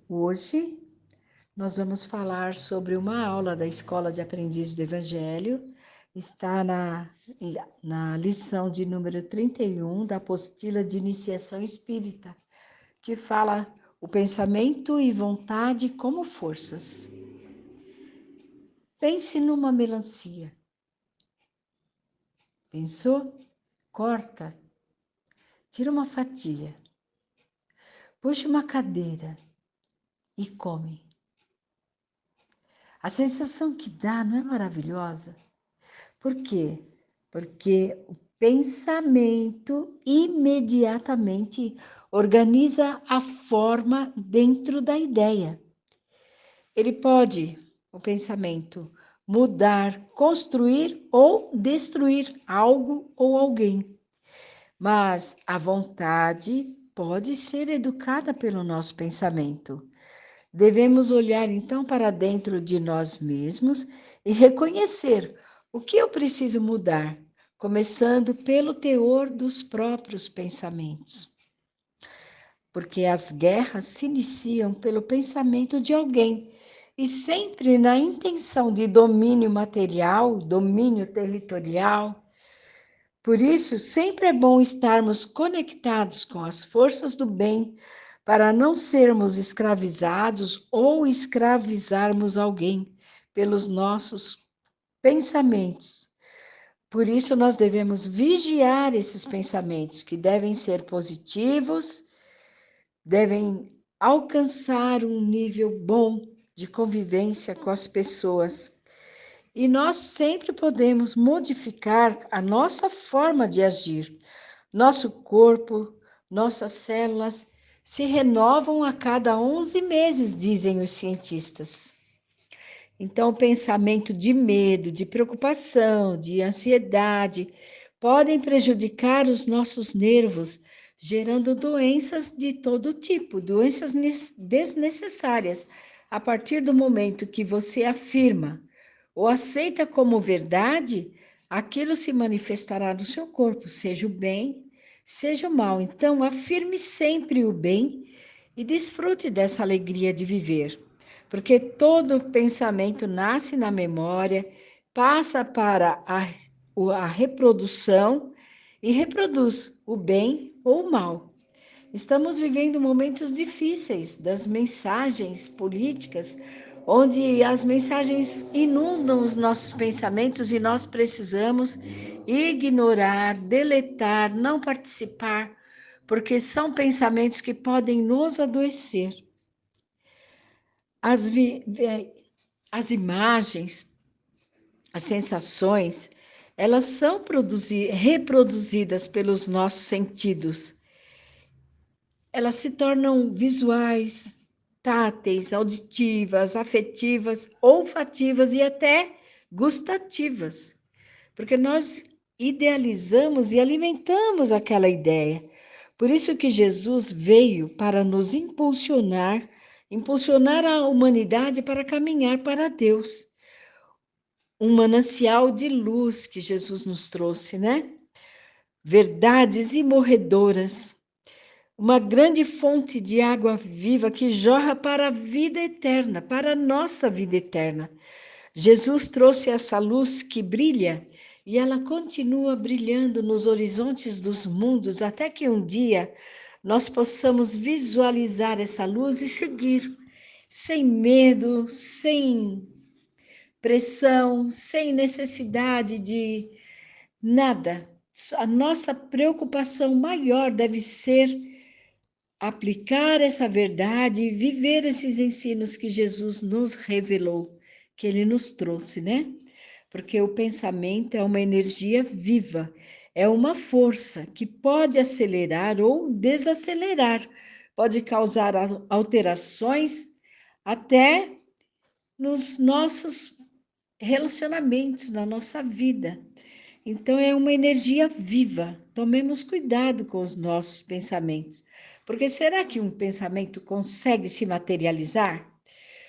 Hoje nós vamos falar sobre uma aula da Escola de Aprendizes do Evangelho. Está na lição de número 31 da apostila de iniciação espírita, que fala o pensamento e vontade como forças. Pense numa melancia. Pensou? Corta, tira uma fatia, puxa uma cadeira e come. A sensação que dá não é maravilhosa? Por quê? Porque o pensamento imediatamente organiza a forma dentro da ideia. Ele pode, o pensamento, mudar, construir ou destruir algo ou alguém. Mas a vontade pode ser educada pelo nosso pensamento. Devemos olhar então para dentro de nós mesmos e reconhecer o que eu preciso mudar, começando pelo teor dos próprios pensamentos. Porque as guerras se iniciam pelo pensamento de alguém e sempre na intenção de domínio material, domínio territorial. Por isso, sempre é bom estarmos conectados com as forças do bem para não sermos escravizados ou escravizarmos alguém pelos nossos pensamentos. Por isso, nós devemos vigiar esses pensamentos, que devem ser positivos, devem alcançar um nível bom de convivência com as pessoas. E nós sempre podemos modificar a nossa forma de agir. Nosso corpo, nossas células se renovam a cada 11 meses, dizem os cientistas. Então, o pensamento de medo, de preocupação, de ansiedade podem prejudicar os nossos nervos, gerando doenças de todo tipo, doenças desnecessárias. A partir do momento que você afirma ou aceita como verdade, aquilo se manifestará no seu corpo, seja o bem, seja o mal. Então, afirme sempre o bem e desfrute dessa alegria de viver, porque todo pensamento nasce na memória, passa para a reprodução e reproduz o bem ou o mal. Estamos vivendo momentos difíceis das mensagens políticas, onde as mensagens inundam os nossos pensamentos e nós precisamos ignorar, deletar, não participar, porque são pensamentos que podem nos adoecer. As imagens, as sensações, elas são reproduzidas pelos nossos sentidos. Elas se tornam visuais, táteis, auditivas, afetivas, olfativas e até gustativas, porque nós idealizamos e alimentamos aquela ideia. Por isso que Jesus veio para nos impulsionar a humanidade para caminhar para Deus. Um manancial de luz que Jesus nos trouxe, né? Verdades imorredoras, uma grande fonte de água viva que jorra para a vida eterna, para a nossa vida eterna. Jesus trouxe essa luz que brilha e ela continua brilhando nos horizontes dos mundos até que um dia nós possamos visualizar essa luz e seguir, sem medo, sem pressão, sem necessidade de nada. A nossa preocupação maior deve ser aplicar essa verdade e viver esses ensinos que Jesus nos revelou, que ele nos trouxe, né? Porque o pensamento é uma energia viva, é uma força que pode acelerar ou desacelerar, pode causar alterações até nos nossos relacionamentos, na nossa vida. Então, é uma energia viva. Tomemos cuidado com os nossos pensamentos. Porque será que um pensamento consegue se materializar?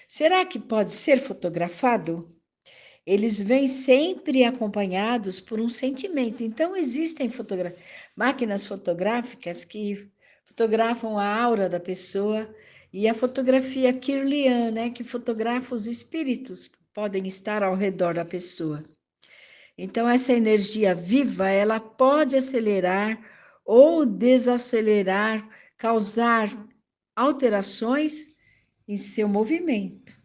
Será que pode ser fotografado? Eles vêm sempre acompanhados por um sentimento. Então, existem máquinas fotográficas que fotografam a aura da pessoa E a fotografia Kirlian, né, que fotografa os espíritos que podem estar ao redor da pessoa. Então, essa energia viva, ela pode acelerar ou desacelerar, causar alterações em seu movimento.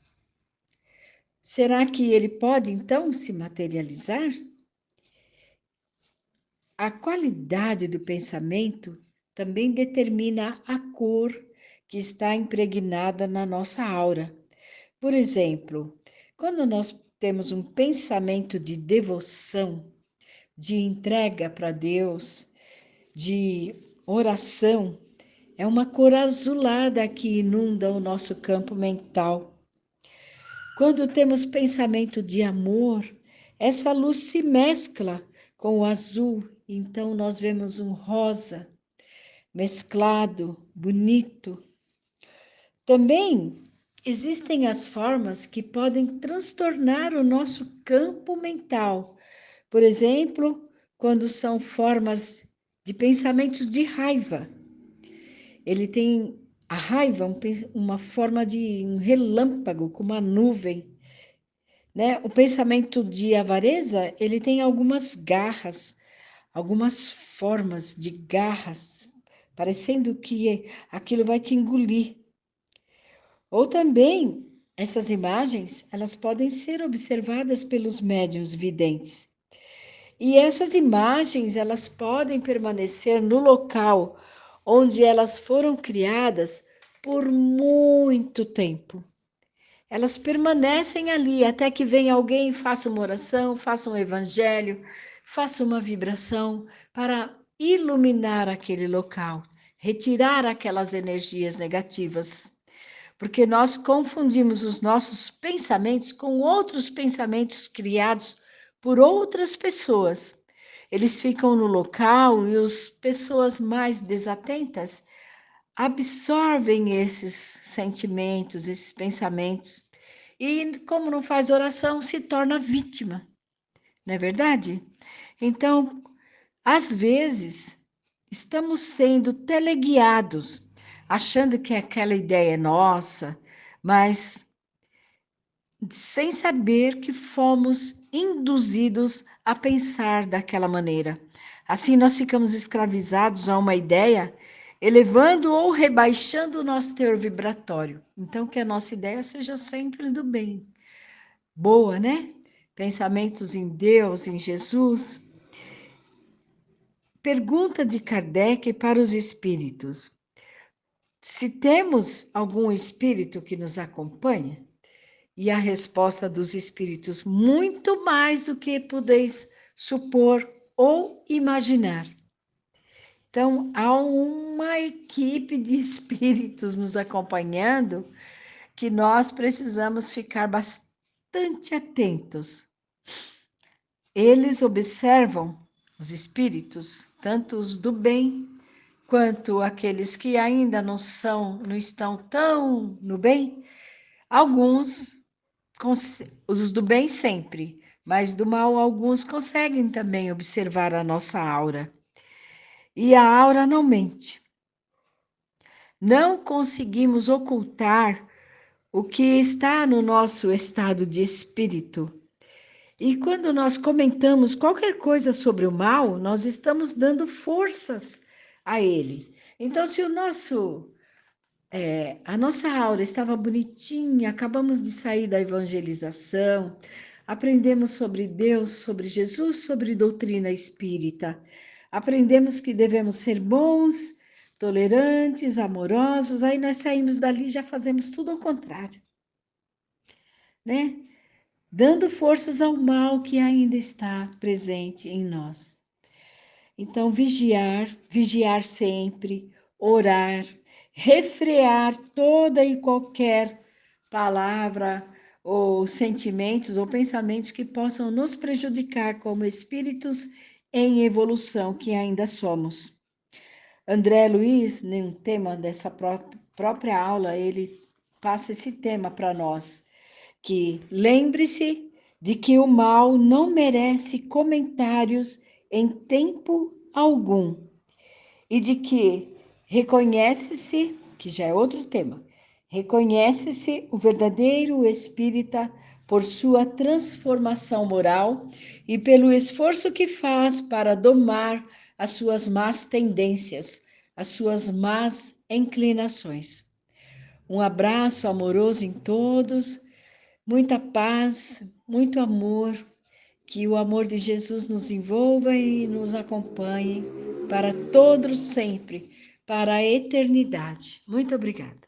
Será que ele pode, então, se materializar? A qualidade do pensamento também determina a cor que está impregnada na nossa aura. Por exemplo, quando nós temos um pensamento de devoção, de entrega para Deus, de oração, é uma cor azulada que inunda o nosso campo mental. Quando temos pensamento de amor, essa luz se mescla com o azul, então nós vemos um rosa mesclado, bonito. Também existem as formas que podem transtornar o nosso campo mental. Por exemplo, quando são formas de pensamentos de raiva. Ele tem a raiva, uma forma de um relâmpago, com uma nuvem, né? O pensamento de avareza, ele tem algumas garras, algumas formas de garras, parecendo que aquilo vai te engolir. Ou também, essas imagens, elas podem ser observadas pelos médiuns videntes. E essas imagens, elas podem permanecer no local onde elas foram criadas por muito tempo. Elas permanecem ali até que venha alguém e faça uma oração, faça um evangelho, faça uma vibração para iluminar aquele local, retirar aquelas energias negativas. Porque nós confundimos os nossos pensamentos com outros pensamentos criados por outras pessoas. Eles ficam no local e as pessoas mais desatentas absorvem esses sentimentos, esses pensamentos. E, como não faz oração, se torna vítima, não é verdade? Então, às vezes, estamos sendo teleguiados, achando que aquela ideia é nossa, mas sem saber que fomos induzidos a pensar daquela maneira. Assim, nós ficamos escravizados a uma ideia, elevando ou rebaixando o nosso teor vibratório. Então, que a nossa ideia seja sempre do bem. Boa, né? Pensamentos em Deus, em Jesus. Pergunta de Kardec para os espíritos: se temos algum espírito que nos acompanha? E a resposta dos espíritos: muito mais do que podeis supor ou imaginar. Então, há uma equipe de espíritos nos acompanhando que nós precisamos ficar bastante atentos. Eles observam os espíritos, tanto os do bem quanto aqueles que ainda não estão tão no bem. Alguns, os do bem sempre, mas do mal alguns conseguem também observar a nossa aura. E a aura não mente. Não conseguimos ocultar o que está no nosso estado de espírito. E quando nós comentamos qualquer coisa sobre o mal, nós estamos dando forças a ele. Então, se a nossa aura estava bonitinha, acabamos de sair da evangelização, aprendemos sobre Deus, sobre Jesus, sobre doutrina espírita, aprendemos que devemos ser bons, tolerantes, amorosos, aí nós saímos dali e já fazemos tudo ao contrário, né? Dando forças ao mal que ainda está presente em nós. Então, vigiar sempre, orar, refrear toda e qualquer palavra ou sentimentos ou pensamentos que possam nos prejudicar como espíritos em evolução que ainda somos. André Luiz, no tema dessa própria aula, ele passa esse tema para nós, que lembre-se de que o mal não merece comentários em tempo algum e de que reconhece-se, que já é outro tema, Reconhece-se o verdadeiro espírita por sua transformação moral e pelo esforço que faz para domar as suas más tendências, as suas más inclinações. Um abraço amoroso em todos, muita paz, muito amor, que o amor de Jesus nos envolva e nos acompanhe para todos sempre, para a eternidade. Muito obrigada.